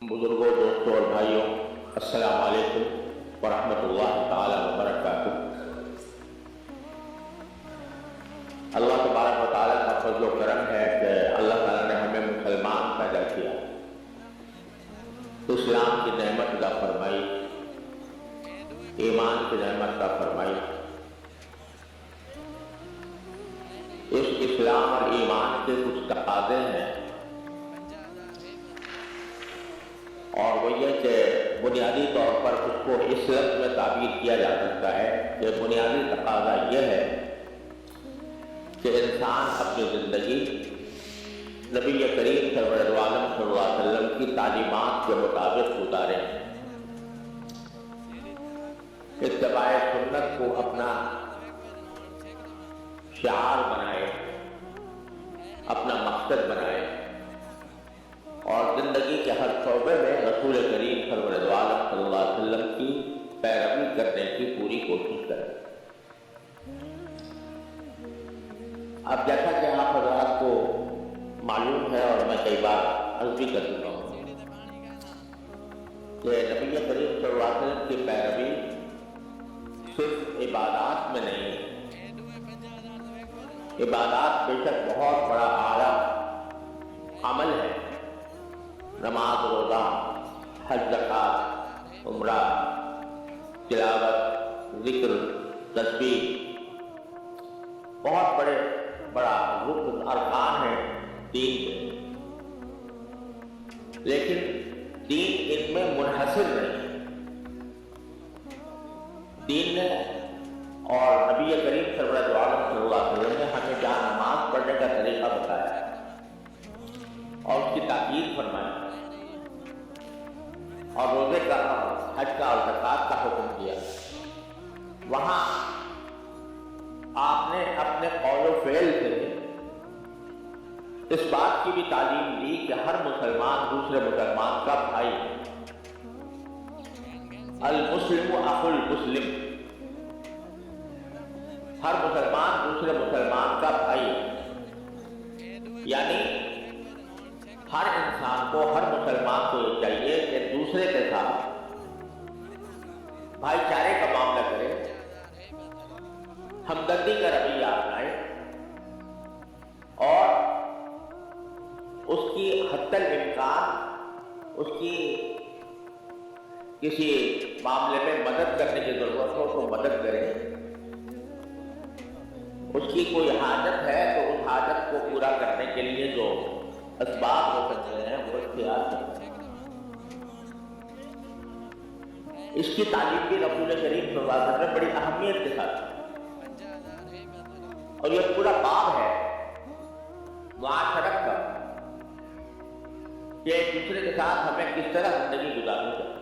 بزرگوں، دوستوں اور بھائیوں، السلام علیکم ورحمۃ اللہ تعالی وبرکاتہ۔ اللہ تبارک و تعالیٰ کا فضل و کرم ہے کہ اللہ تعالیٰ نے ہمیں مسلمان پیدا کیا، اسلام کی نعمت عطا فرمائی، ایمان کی نعمت عطا فرمائی۔ اس اسلام اور ایمان کے کچھ تقاضے ہیں، اور وہ یہ کہ بنیادی طور پر اس کو اس لفظ میں تعبیر کیا جا سکتا ہے کہ بنیادی تقاضا یہ ہے کہ انسان اپنی زندگی نبی کریم سرور عالم صلی اللہ علیہ وسلم کی تعلیمات کے مطابق گزارے، اتباع سنت کو اپنا شعار بنائے، اپنا مقصد بنائے، اور زندگی کے ہر شعبے میں رسول کریم سرور عالم صلی اللہ علیہ وسلم کی پیروی کرنے کی پوری کوشش کرے۔ اب جیسا کہ آپ حضرات کو معلوم ہے اور میں کئی بار عرض بھی کر چکا ہوں کہ نبی کریم صلی اللہ علیہ وسلم کی پیروی صرف عبادات میں نہیں ہے۔ عبادات بے شک بہت بڑا اعلیٰ عمل ہے، نماز، روزہ، حج، زکوٰۃ، عمرہ، تلاوت، ذکر، تسبیح، بہت بڑا رکن ارکان ہے دین کے، لیکن دین ان میں منحصر نہیں۔ دین نے اور نبی کریم سرور عالم صلی اللہ علیہ وسلم نے ہمیں جہاں نماز پڑھنے کا طریقہ بتایا اور اس کی تاکید فرمائی، اور روزے کا، حج کا اور زکوٰۃ کا حکم دیا، وہاں آپ نے اپنے قول و فعل سے اس بات کی بھی تعلیم دی کہ ہر مسلمان دوسرے مسلمان کا بھائی ہے۔ المسلم اخو المسلم، ہر مسلمان دوسرے مسلمان کا بھائی ہے، یعنی ہر انسان کو، ہر مسلمان کو یہ چاہیے کہ دوسرے کے ساتھ بھائی چارے کا معاملہ کرے، ہمدردی کا رویہ اپنائے، اور اس کی حتی الامکان اس کی کسی معاملے میں مدد کرنے کی ضرورت ہو تو مدد کرے، اس کی کوئی حاجت ہے تو اس حاجت کو پورا کرنے کے لیے جو اسباب ہو سکتے ہیں وہ اختیار کریں۔ اس کی تعلیم بھی رسول کریم صلی اللہ علیہ وسلم نے بڑی اہمیت کے ساتھ، اور یہ پورا باب ہے معاشرت کا کہ ایک دوسرے کے ساتھ ہمیں کس طرح زندگی گزارنی چاہیے،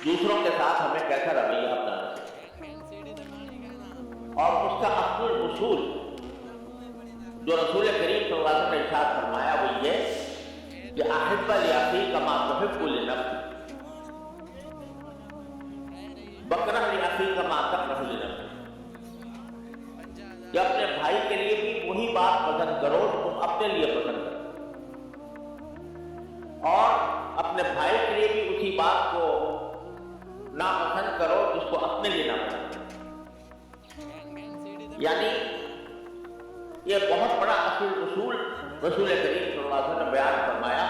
دوسروں کے ساتھ ہمیں کیسا رویہ اپنانا چاہیے، اور اس کا اصل اصول جو رسول کریم صلی اللہ علیہ وسلم نے ارشاد فرمایا وہ یہ کہ احب لاخیک ما تحب لنفسک واکرہ لاخیک ما تکرہ لنفسک، کہ اپنے بھائی کے لیے بھی وہی بات پسند کرو جو تم اپنے لیے پسند کرو، اور اپنے بھائی کے لیے بھی اسی بات کو ناپسند کرو جس کو اپنے لیے ناپسند کرو۔ یعنی یہ بہت بڑا اصول رسول کریم صلی اللہ علیہ وسلم نے بیان فرمایا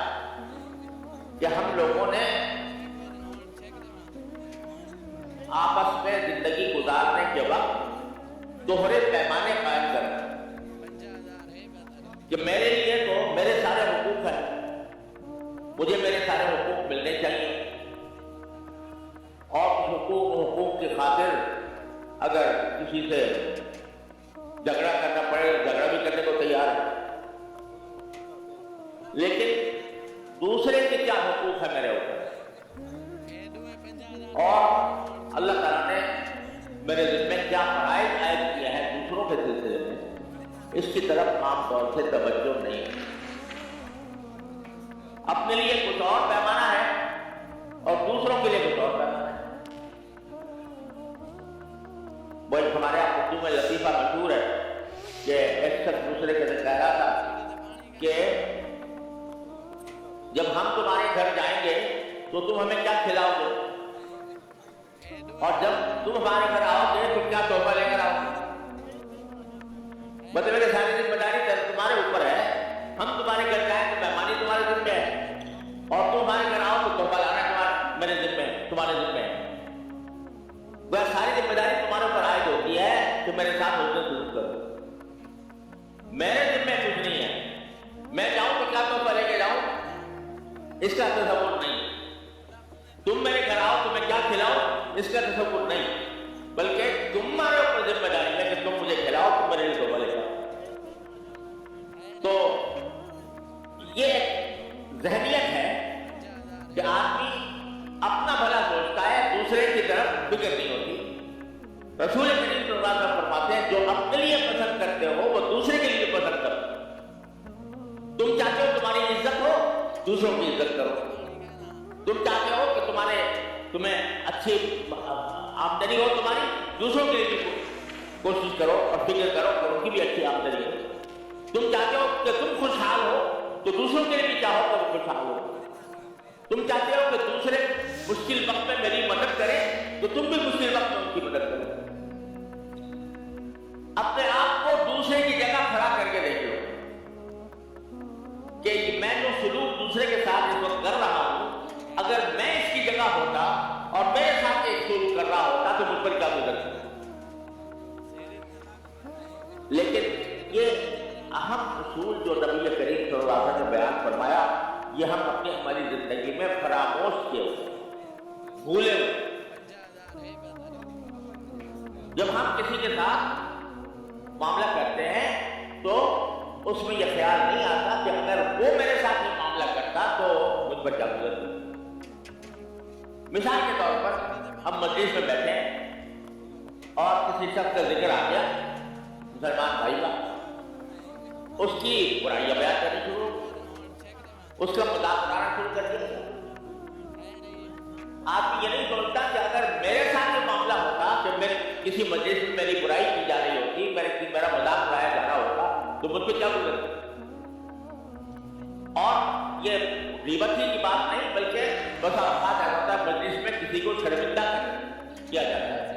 کہ ہم لوگوں نے آپس میں زندگی گزارنے کے وقت دوہرے پیمانے قائم کرنا کہ میرے لیے تو میرے سارے حقوق ہیں، مجھے میرے سارے حقوق ملنے چاہیے، اور حقوق کی خاطر اگر کسی سے جھگڑا کرنا پڑے جھگڑا بھی کرنے کو تیار ہے، لیکن دوسرے کے کیا حقوق ہے میرے اوپر، اور اللہ تعالیٰ نے میرے ذمہ کیا فرائض عائد کیا ہے دوسروں کے سلسلے میں، اس کی طرف عام طور سے توجہ نہیں ہے۔ اپنے لیے کچھ اور پیمانہ ہے اور دوسروں کے لیے کچھ اور پیمانہ ہے۔ وہ ہمارے یہاں اردو میں لطیفہ مشہور ہے کہ ایک شخص دوسرے کے کہہ رہا تھا کہ جب ہم تمہارے گھر جائیں گے تو تم ہمیں کیا کھلاؤ گے، اور جب تم ہمارے گھر آؤ گے تو کیا تحفہ لے کر آؤ گے؟ مطلب کہ ساری ذمہ داری تمہارے اوپر ہے. ہم تمہارے گھر جائیں تو مہمانی تمہارے ذمہ ہے، اور تم ہمارے گھر آؤ تو تحفہ لانا میرے ذمہ ہے، تمہارے ذمہ ہے. وہ ساری ذمہ داری تمہارے اوپر عائد ہوتی ہے کہ میرے ساتھ حسن سلوک کرو. میرے ذمہ کچھ نہیں ہے، میں جاؤں تو کیا تحفہ لے کے جاؤں اس کا تصور نہیں. تم میرے گھر آؤ تو میں کیا کھلاؤ اس کا تصور نہیں، بلکہ تمہارے اوپر ذمہ داری ہے کہ تم مجھے کھلاؤ، تم میرے لیے تحفہ لے جاؤ. تو یہ ذہنیت ہے کہ آدمی اپنا بھلا سوچتا ہے، دوسرے کی طرف فکر نہیں ہوتی. رسول کریم صلی اللہ علیہ وسلم فرماتے ہیں جو اپنے لیے پسند کرتے ہو وہ دوسرے کے لیے پسند کرو. تم چاہتے ہو تمہاری عزت ہو، دوسروں کی عزت کرو. تم چاہتے ہو کہ تمہیں اچھی آمدنی ہو تمہاری، دوسروں کے لیے بھی کوشش کرو اور فکر کرو کہ ان کی بھی اچھی آمدنی ہو. تم چاہتے ہو کہ تم خوشحال ہو تو دوسروں کے لیے بھی چاہو کہ وہ خوشحال ہو. تم چاہتے ہو کہ دوسرے مشکل وقت میں میری مدد کریں تو تم بھی مشکل وقت میں ان کی مدد کرو. اپنے آپ کو دوسرے کی جگہ کھڑا کر کے دیکھ لو کہ میں جو سلوک دوسرے کے ساتھ اس وقت کر رہا ہوں، اگر میں اس کی جگہ ہوتا اور میرے ساتھ ایک سلوک کر رہا ہوتا تو مجھ پر کیا گزرتا. لیکن یہ اہم اصول جو نبی کریم صلی اللہ علیہ وسلم نے بیان فرمایا، یہ ہم اپنی ہماری زندگی میں فراموش کیے ہوئے، بھولے ہوئے. جب ہم کسی کے ساتھ معاملہ کرتے ہیں تو اس میں یہ خیال نہیں آتا کہ اگر وہ میرے ساتھ یہ معاملہ کرتا تو مجھ پر کیا گزرتا. مثال کے طور پر ہم مجلس میں بیٹھے ہیں اور کسی شخص کا ذکر آ گیا مسلمان بھائی کا، اس کی برائیاں بیان کرنی شروع، اس کا مذاق اڑانا شروع کر دیا. آپ یہ نہیں سوچتا کہ اگر میرے ساتھ یہ معاملہ ہوتا کہ کسی مجلس میں میری برائی کی جا رہی ہوتی، میرا مذاق اڑایا جا رہا ہوتا تو مجھ پہ کیا گزرتا. اور یہ غیبت ہی کی بات نہیں، بلکہ بس اوقات ایسا ہوتا ہے مجلس میں کسی کو شرمندہ کیا جاتا ہے،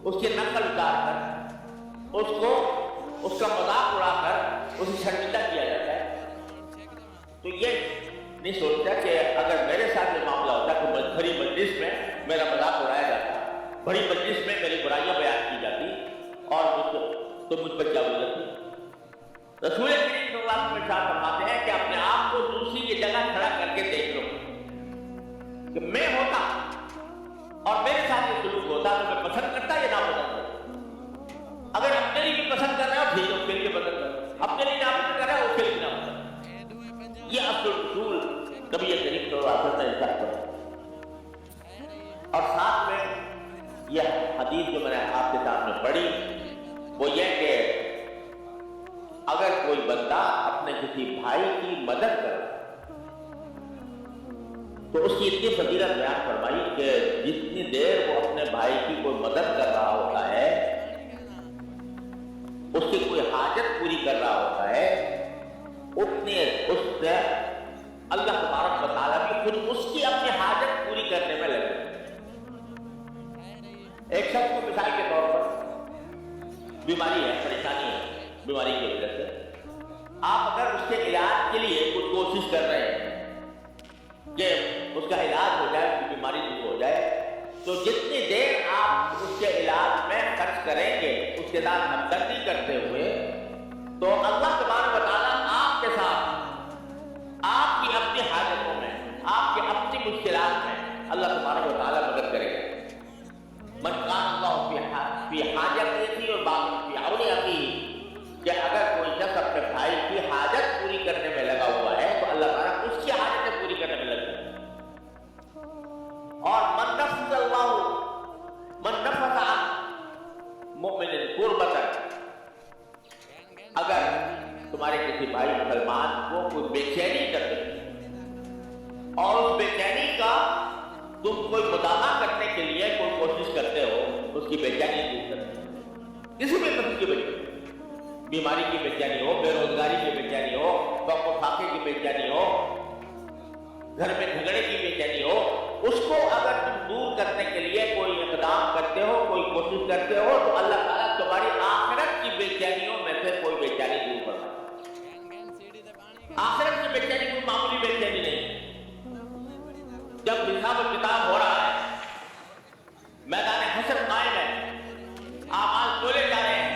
اس کی نقل اتار کر، اس کا مذاق اڑا کر اسے شرمندہ کیا جاتا ہے. تو یہ نہیں سوچتا کہ اگر میرے ساتھ یہ معاملہ ہوتا کہ بڑی مجلس میں میرا مذاق اڑایا جاتا، بڑی مجلس میں میری برائیاں بیان کی جاتی اور تو مجھ پر کیا گزرتی. رسول کریم صلی اللہ علیہ وسلم ارشاد فرماتے ہیں کہ اپنے آپ کو دوسری کی جگہ کھڑا کر کے دیکھ لو کہ میں ہوتا اور میرے ساتھ یہ سلوک ہوتا تو میں پسند کرتا یا نہ پسند کرتا. اگر اپنے لیے بھی پسند کر رہا ہو ٹھیک ہے، اس کے لیے پسند کرو، اپنے لیے نہ پسند کر رہا ہے اس کے لیے نہ پسند. یہ اصل اصول نبی کریم صلی اللہ علیہ وسلم نے ارشاد فرمایا. اور ساتھ میں یہ حدیث جو میں نے آپ کے سامنے پڑھی وہ یہ کہ اگر کوئی بندہ اپنے کسی بھائی کی مدد کرے تو اس کی اتنی فضیلت بیان فرمائی کہ جتنی دیر وہ اپنے بھائی کی کوئی مدد کر رہا ہوتا ہے، اس کی کوئی حاجت پوری کر رہا ہوتا ہے، اتنے اس سے اللہ تبارک و تعالیٰ بھی خود اس کی اپنی حاجت پوری کرنے میں لگے. ایک شخص کو مثال کے طور پر بیماری ہے، پریشانی ہے، بیماری کی وجہ سے آپ اگر اس کے علاج کے لیے کچھ کوشش کر رہے ہیں کہ اس کا علاج ہو جائے، اس کی بیماری دور ہو جائے، تو جتنی دیر آپ اس کے علاج میں خرچ کریں گے اس کے ساتھ ہمدردی کرتے ہوئے، تو اللہ تبارک و تعالیٰ آپ کے ساتھ آپ کی اپنی حاجتوں میں، آپ کی اپنی مشکلات میں اللہ تبارک و تعالیٰ مدد کرے گا. من کان اللہ فی حاجتی اور باقی فی عون اخیہ، کہ اگر کوئی شخص اپنے بھائی کی حاجت پوری کرنے میں لگا ہوا ہے تو اللہ تعالیٰ اس کی حاجتیں پوری کرنے میں لگے. اور من نفذ عن مؤمن قربۃ، اگر تمہارے کسی بھائی مسلمان کو کوئی بے چینی کر دے اور اس بے چینی کا تم کوئی مداوع کرنے کے لیے کوئی کوشش کرتے ہو، اس کی بے چینی دور کرتے ہو، کسی بھی قسم کی بے چینی، بیماری کی بے چینی ہو، بے روزگاری کی بے چینی ہو، शौक फाके की बेचैनी हो, घर में झगड़े की बेचैनी हो, उसको अगर तुम दूर करने के लिए कोई इक़दाम करते हो, कोई कोशिश करते हो, तो अल्लाह ताला तुम्हारी आखिरत की बेचैनियों में से कोई बेचैनी दूर करना। आखिरत की बेचैनी कोई मामूली बेचैनी नहीं। जब हिसाब किताब हो रहा है, मैदान हशर कायम है, आमाल तोले जा रहे हैं,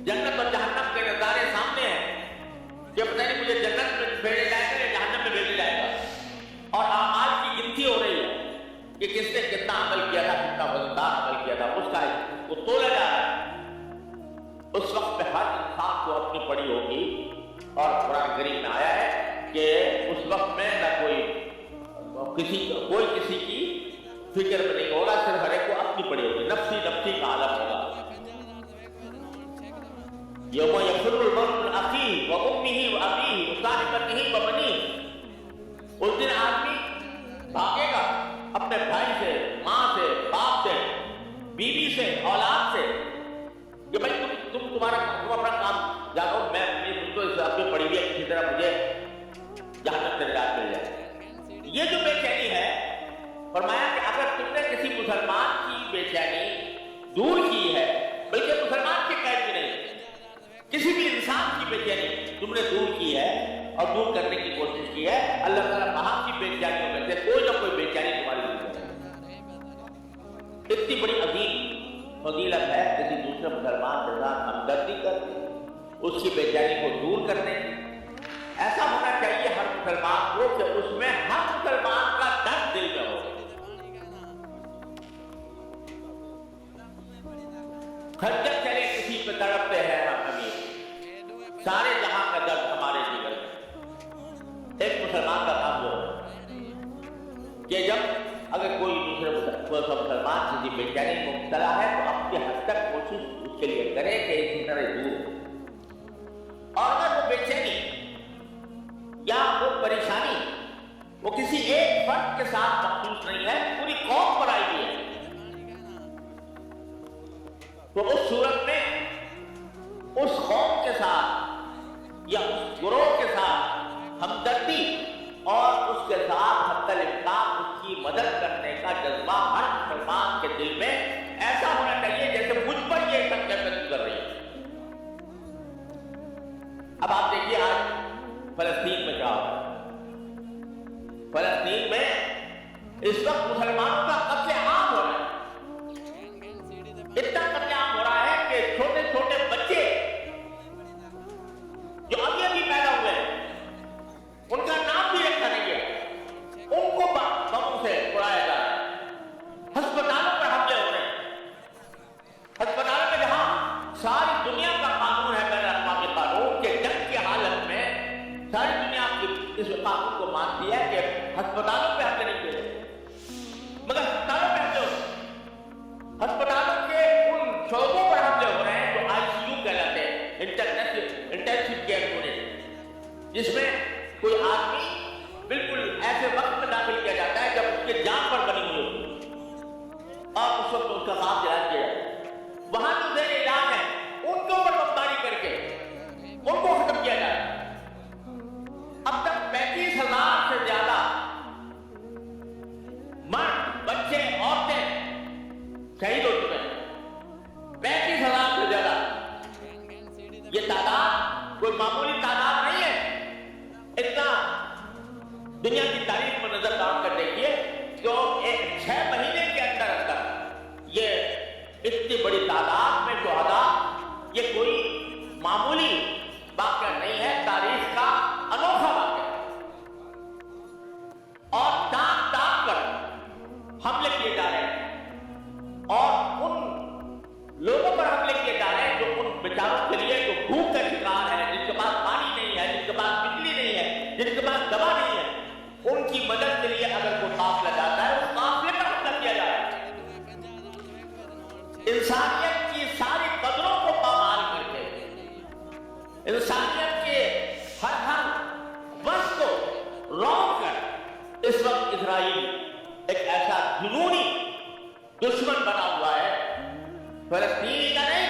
जन्नत और जहन्नम के नजारे सामने हैं कि पता नहीं मुझे जन्नत में भेजा जाएगा या जहन्नम में भेजा जाएगा, और आमाल की गिनती हो रही है कि किसने कितना अमल किया था, कितना वजनदार अमल किया था, उसका वो तोला जा रहा है। उस वक्त पे हर इंसान को अपनी पड़ी होगी, और कुरान करीम में आया है कि उस वक्त में न कोई किसी की फिक्र में नहीं होगा, सिर्फ हर एक को अपनी पड़ी होगी, नफ्सी नफ्सी का आलम होगा। यौम यफ़िरुल मर्'उ मिन अख़ीही व उम्मिही व अबीही व साहिबतिही व बनीही, उस दिन आदमी भागेगा अपने भाई से, माँ से, बाप से, बीवी से, औलाद से, कि भाई तुम अपना काम जानो, मैं तुमको इस अपनी पड़ी हुई है, किसी तरह मुझे जहन्नम से निजात मिल जाए। ये जो बेचैनी है, फरमाया कि अगर तुमने किसी मुसलमान की बेचैनी दूर की है, बल्कि मुसलमान की कैद भी नहीं, किसी भी इंसान की बेचैनी तुमने दूर की है और दूर करने की कोशिश की है, अल्लाह ताला वहां की बेचैनियों में से कोई ना कोई बेचैनी तुम्हारी दूर करेगा। इतनी बड़ी अजीम फजीलत है किसी दूसरे मुसलमान के साथ हमदर्दी करने, उसकी बेचैनी को दूर करने। ऐसा होना चाहिए हर मुसलमान को कि उसमें हर मुसलमान का दर्द दिल में हो। खंजर चले किसी पे तड़पते हैं हम अमीर, सारे जहां का दर्द हमारे जीवन में। एक मुसलमान का काम जो है कि जब अगर कोई दूसरे मुसलमान किसी बेचैनी में मुब्तला है, तो अपनी हद तक कोशिश उसके लिए करे कि इसी तरह दूर हो। और अगर वो बेचैनी या वो परेशानी वो किसी एक फर्द के साथ मखसूस नहीं है, पूरी कौम पर आई हुई है, तो उस सूरत में उस कौम के साथ या उस गुरोह के साथ हमदर्दी और उसके साथ हत्तल इम्कान उसकी मदद करने का जज्बा हर मुसलमान के दिल में ऐसा होना चाहिए जैसे मुझ पर ये सब कैफियत गुजर रही है। अब आप देखिए आज फलस्तीन में क्या होता है। फलस्तीन में इस वक्त मुसलमानों का कत्लेआम हो रहा है, इतना कत्लेआम हो रहा है कि छोटे छोटे बच्चे जो अभी अभी पैदा हुए हैं, उनका नाम भी रखा नहीं गया, उनको बमों से उड़ाया जा रहा है। अस्पतालों पर हमले हो रहे हैं, अस्पतालों में जहां सारी दुनिया का कानून है, बैन अक़वामी कानून के जंग की हालत में सारी दुनिया इस कानून को मानती है कि अस्पतालों पे हमले नहीं किए, मगर अस्पतालों पे हमले हो रहे हैं। अस्पतालों के उन शोबों पर हमले हो रहे हैं जो ICU कहलाते हैं, इंटेंसिव केयर यूनिट, जिसमें कोई आदमी बिल्कुल ऐसे वक्त में दाखिल किया जाता है जब उसके जान पर बनी हुई होती और उस वक्त उसका सांस इलाज किया जाता है। वहां जो देर इलाज है उनके ऊपर बमबारी करके उनको खत्म किया जाता है। अब तक 35,000 से ज्यादा मर्द, बच्चे, औरतें शहीद हो चुके हैं। 35,000 से ज्यादा, ये तादाद कोई मामूली तादाद नहीं है। इतना दुनिया की तारीख पर नजर डाल कर देखिए तो 6 महीने के अंदर ये इतनी बड़ी तादाद में शुहदा, ये कोई मामूली वाक़या नहीं है, तारीख का अनोखा वाक़या। और ताक ताक कर हमले किए जा रहे हैं और उन लोगों पर हमले किए जा रहे हैं जो उन बेचारों के लिए जो भूख का शिकार है, जिनके पास पानी नहीं है, जिनके पास बिजली नहीं है, जिनके पास दवा नहीं है, उनकी मदद के लिए अगर कोई काफिला जाता है उस काफिले पर हमला किया जा रहा है। इंसानियत की सारी कदरों को पामाल करके, इंसानियत के हर बस को रोक कर इस वक्त इजराइल एक ऐसा जुनूनी दुश्मन बना हुआ है, फलस्तीनी का नहीं,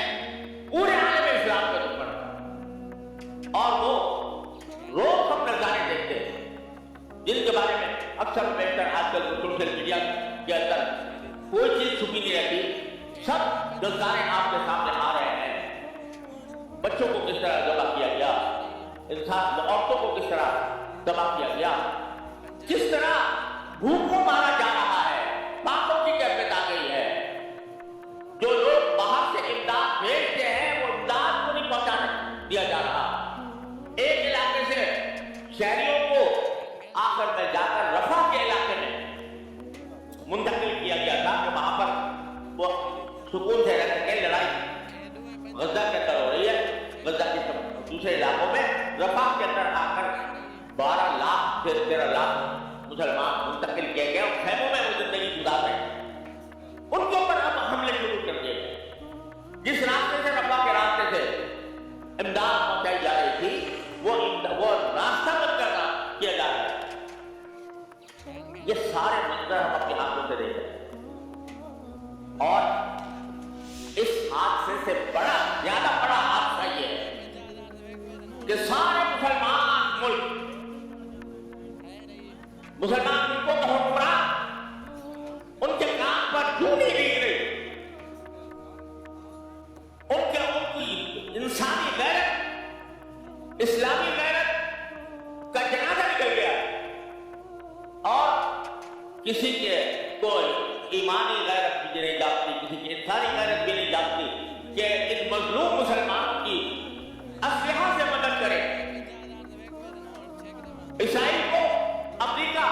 पूरे आलम इस्लाम का दुश्मन, और वो रोज अक्सर बेहतर आजकल सोशल मीडिया के अंदर कोई चीज छुपी नहीं रहती, सब नजारे आपके सामने आ रहे हैं। बच्चों को किस तरह दबा किया गया, इंसान औरतों को किस तरह दबा किया गया, किस तरह भूख को मारा जा रहा है, बातों की कैफियत आ गई है। जो लोग बाहर से इमदाद भेजते हैं वो इमदाद को नहीं पहुंचाने दिया जा रहा। एक इलाके से शहरियों को आखिर में जाकर रफा के इलाके में मुंतकिल किया गया था कि वहां पर वो सुकून से रह सके। लड़ाई गजा के अंदर हो रही है, गजा के दूसरे इलाकों में रफा के अंदर आकर 12 लाख से 13 लाख मुसलमान मुंतकिल किए गए और खैमों में वो जिंदगी गुजार रहे हैं। उनके ऊपर अब हमले शुरू कर दिए गए। जिस रास्ते से रफा के रास्ते से इमदाद पहुंचाई जा रही थी वो रास्ता बंद करना किया जा रहा है। ये सारे मंजर हम अपनी आंखों से देख रहे हैं और इस हादसे से ज्यादा बड़ा हादसा ये है कि सारे मुसलमान मुल्कों का हुक्मरान उनके काम पर क्यों नहीं गिर रही, उनकी इंसानी गैरत, इस्लामी गैरत का जनाजा निकल गया और किसी के कोई ईमानी गैरत भी नहीं जाती, किसी की इंसानी गैरत भी नहीं जाती कि इन मजलूम मुसलमानों की असलहा से मदद करे। ईसाई को अमेरिका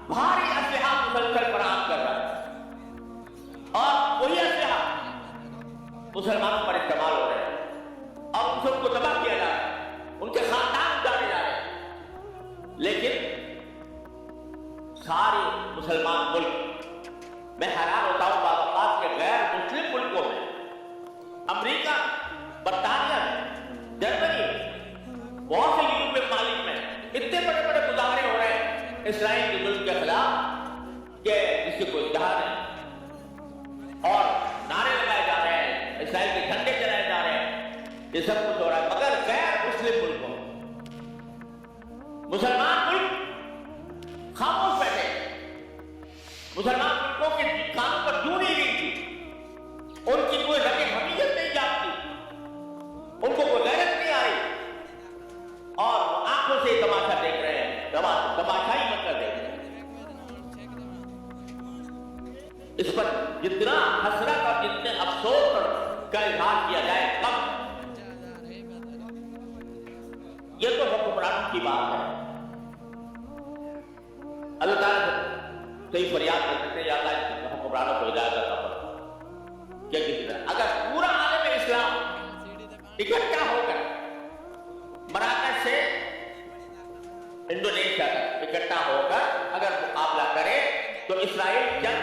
भारी असलहा मुसलसल फराहम कर रहा है और वही असलहा मुसलमानों पर इस्तेमाल हो रहे हैं और उनसे उनको तबाह किया जा रहा है, उनके खानदान उजाड़े जा रहे हैं। लेकिन सारे मुसलमान मुल्क, मैं हैरान होता हूं बात के गैर मुस्लिम मुल्कों में, अमेरिका, बरतानिया, जर्मनी, बहुत से यूरोपीय मालिक में इतने बड़े बड़े मुजाहरे हो रहे हैं इसराइल के जुल्म के खिलाफ कि इससे कोई इंतहा नहीं और नारे लगाए जा रहे हैं, इसराइल के झंडे चलाए जा रहे हैं, ये सब कुछ हो रहा है। मगर गैर मुस्लिम मुल्कों, मुसलमान मुल्क खामोश बैठे, मुसलमान मुल्कों के कानों पर क्यों नहीं गिनती, उनकी कोई रगे हमीयत नहीं जाती, उनको कोई गैरत नहीं आ रही और आंखों से तमाशा देख रहे हैं, तमाशा ही मतलब देख रहे हैं। इस पर जितना हसरत और जितने अफसोस का इजहार किया जाए कब, यह तो हुक्मरानों की बात है। अल्लाह ताला से ही फरियाद कर सकते हैं, या अल्लाह हुक्मरानों को हिदायत अता फरमा। क्या किसी तरह अगर पूरा आलम इस्लाम इकट्ठा होकर मराकश से इंडोनेशिया तक इकट्ठा होकर अगर मुकाबला करे तो इसराइल चंद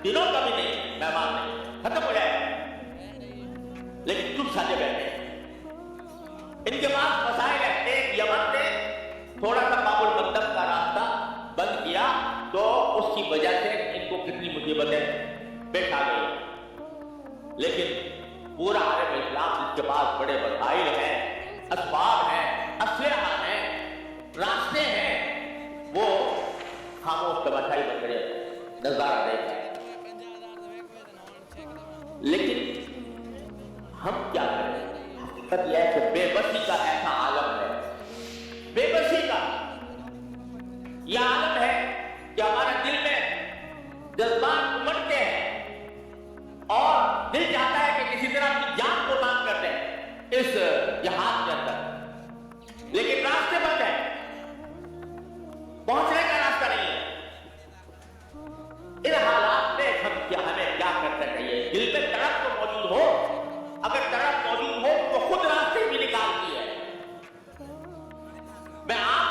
दिनों का भी नहीं, मेहमान नहीं, खत्म हो जाएगा। लेकिन चुप साझे बैठे, इनके पास मसाइल है। एक यमन ने थोड़ा सा बाबुल मंदब का रास्ता बंद किया तो उसकी वजह से इनको कितनी मुसीबतें पेश आ गई। लेकिन पूरा आलम इस्लाम जिसके पास बड़े वसाइल हैं, असबाब हैं, असलहा हैं, रास्ते हैं, वो खामोश तमाशाई बन गए, नजारा देख रहे हैं। लेकिन हम क्या करें? हकीकत यह है कि बेबसी का ऐसा आलम है, बेबसी का यह आलम है कि हमारे दिल में जज्बात उमड़ते हैं और दिल चाहता है कि किसी तरह अपनी जान को कुर्बान कर दें इस जहाज के अंदर, लेकिन रास्ते बंद है, पहुंचने का रास्ता नहीं है। इन हालात में हमें क्या करना चाहिए? दिल में तड़प तो मौजूद हो, अगर तड़प मौजूद हो तो खुद रास्ते भी निकालती है। मैं आप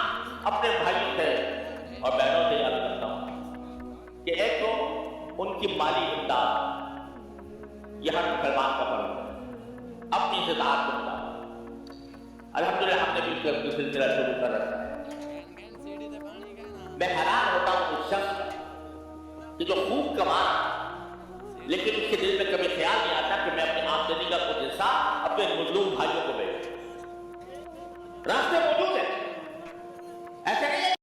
अपने भाइयों से और बहनों से याद करता हूं कि एक तो उनकी माली इमदाद यह हर मुसलमान का फर्ज है, अपनी इस्ताअत के मुताबिक। अल्हम्दुलिल्लाह हमने भी उसका सिलसिला शुरू कर रखा है। मैं हैरान होता हूं उस शख्स कि जो खूब कमाना लेकिन उसके दिल में कभी ख्याल नहीं आता कि मैं अपनी आमदनी का कुछ हिस्सा अपने मजलूम भाइयों को